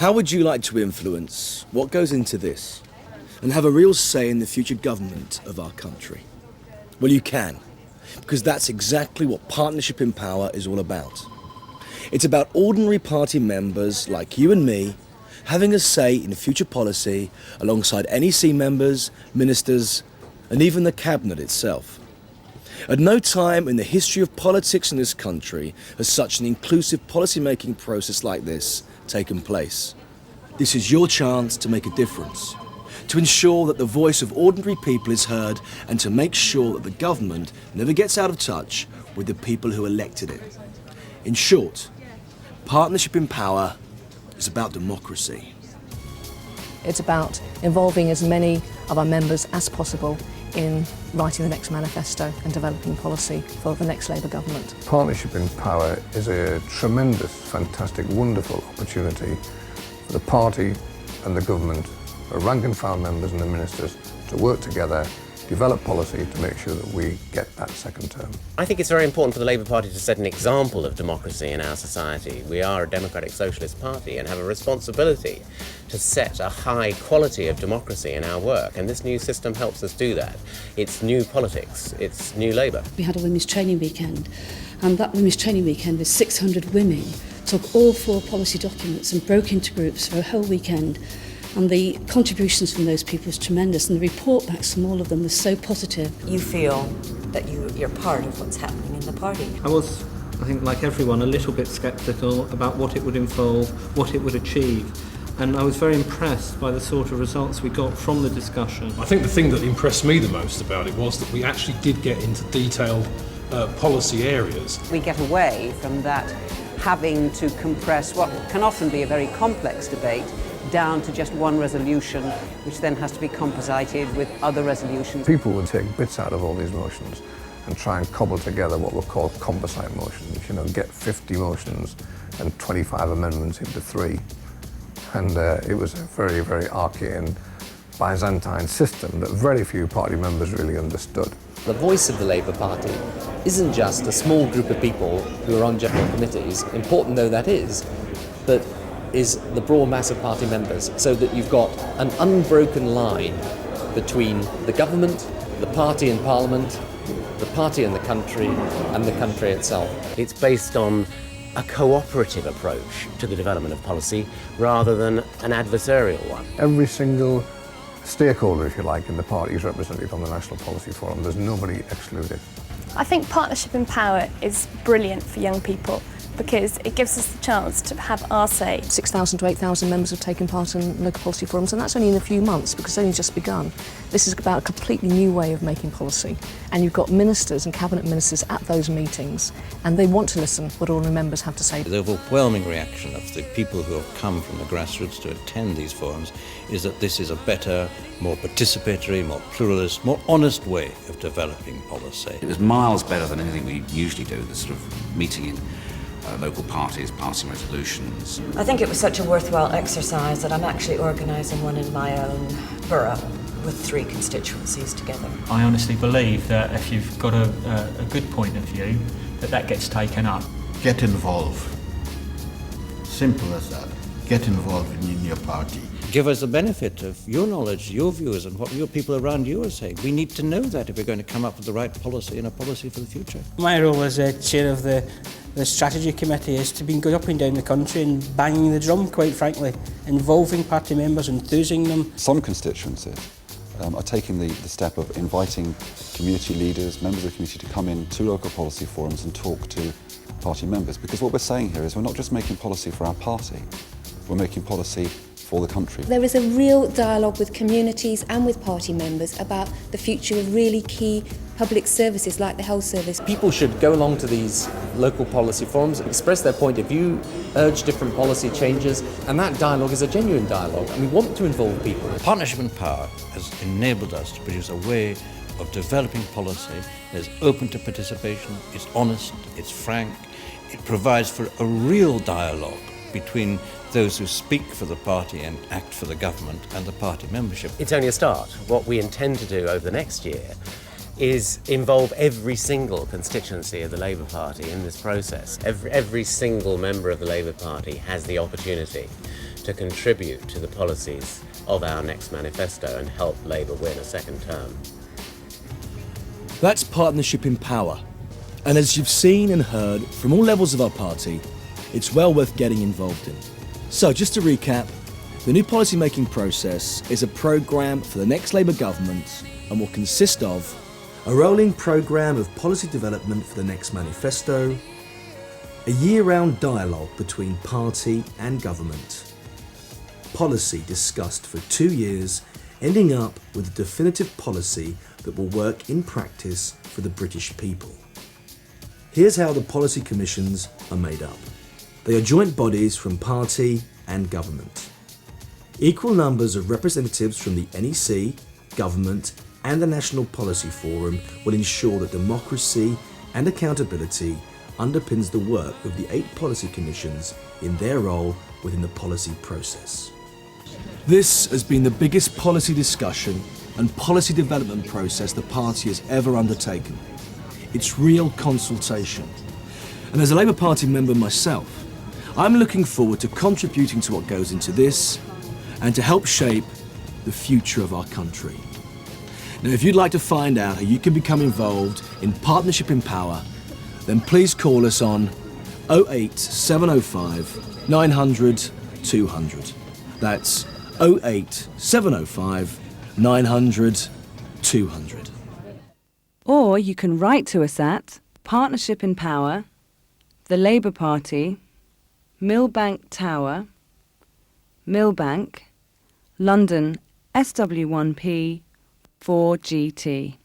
How would you like to influence what goes into this and have a real say in the future government of our country? Well, you can, because that's exactly what Partnership in Power is all about. It's about ordinary party members like you and me having a say in future policy alongside NEC members, ministers, and even the cabinet itself. At no time in the history of politics in this country has such an inclusive policy-making process like this taken place. This is your chance to make a difference, to ensure that the voice of ordinary people is heard and to make sure that the government never gets out of touch with the people who elected it. In short, Partnership in Power is about democracy. It's about involving as many of our members as possible in writing the next manifesto and developing policy for the next Labour government. Partnership in Power is a tremendous, fantastic, wonderful opportunity for the party and the government, the rank and file members and the ministers to work together, develop policy to make sure that we get that second term. I think it's very important for the Labour Party to set an example of democracy in our society. We are a democratic socialist party and have a responsibility to set a high quality of democracy in our work, and this new system helps us do that. It's new politics, it's new Labour. We had a women's training weekend, and that women's training weekend was 600 women took all 4 policy documents and broke into groups for a whole weekend. And the contributions from those people was tremendous, and the report backs from all of them was so positive. You feel that you're part of what's happening in the party. I was, I think, like everyone, a little bit sceptical about what it would involve, what it would achieve. And I was very impressed by the sort of results we got from the discussion. I think the thing that impressed me the most about it was that we actually did get into detailed policy areas. We get away from that having to compress what can often be a very complex debate down to just one resolution, which then has to be composited with other resolutions. People would take bits out of all these motions and try and cobble together what were called composite motions, get 50 motions and 25 amendments into 3. And it was a very, very arcane Byzantine system that very few party members really understood. The voice of the Labour Party isn't just a small group of people who are on general committees, important though that is, but is the broad mass of party members, so that you've got an unbroken line between the government, the party in Parliament, the party in the country, and the country itself. It's based on a cooperative approach to the development of policy rather than an adversarial one. Every single stakeholder, if you like, in the party is represented on the National Policy Forum. There's nobody excluded. I think Partnership in Power is brilliant for young people, because it gives us the chance to have our say. 6,000 to 8,000 members have taken part in local policy forums, and that's only in a few months because it's only just begun. This is about a completely new way of making policy, and you've got ministers and cabinet ministers at those meetings, and they want to listen what all the members have to say. The overwhelming reaction of the people who have come from the grassroots to attend these forums is that this is a better, more participatory, more pluralist, more honest way of developing policy. It was miles better than anything we usually do, the sort of meeting in local parties, passing resolutions. I think it was such a worthwhile exercise that I'm actually organising one in my own borough with 3 constituencies together. I honestly believe that if you've got a good point of view, that gets taken up. Get involved. Simple as that. Get involved in your party. Give us the benefit of your knowledge, your views, and what your people around you are saying. We need to know that if we're going to come up with the right policy and a policy for the future. My role as chair of the strategy committee is to be going up and down the country and banging the drum, quite frankly, involving party members, enthusing them. Some constituencies are taking the step of inviting community leaders, members of the community to come in to local policy forums and talk to party members. Because what we're saying here is we're not just making policy for our party, we're making policy for the country. There is a real dialogue with communities and with party members about the future of really key public services like the health service. People should go along to these local policy forums, express their point of view, urge different policy changes, and that dialogue is a genuine dialogue, and we want to involve people. Partnership in Power has enabled us to produce a way of developing policy that is open to participation, it's honest, it's frank, it provides for a real dialogue between those who speak for the party and act for the government and the party membership. It's only a start. What we intend to do over the next year is involve every single constituency of the Labour Party in this process. Every single member of the Labour Party has the opportunity to contribute to the policies of our next manifesto and help Labour win a second term. That's partnership in power. And as you've seen and heard from all levels of our party, it's well worth getting involved in. So just to recap, the new policy-making process is a programme for the next Labour government and will consist of a rolling programme of policy development for the next manifesto, a year-round dialogue between party and government, policy discussed for 2 years, ending up with a definitive policy that will work in practice for the British people. Here's how the policy commissions are made up. They are joint bodies from party and government. Equal numbers of representatives from the NEC, government and the National Policy Forum will ensure that democracy and accountability underpins the work of the 8 policy commissions in their role within the policy process. This has been the biggest policy discussion and policy development process the party has ever undertaken. It's real consultation. And as a Labour Party member myself, I'm looking forward to contributing to what goes into this and to help shape the future of our country. Now, if you'd like to find out how you can become involved in Partnership in Power, then please call us on 08705 900 200. That's 08705 900 200. Or you can write to us at Partnership in Power, the Labour Party, Millbank Tower, Millbank, London SW1P 4GT.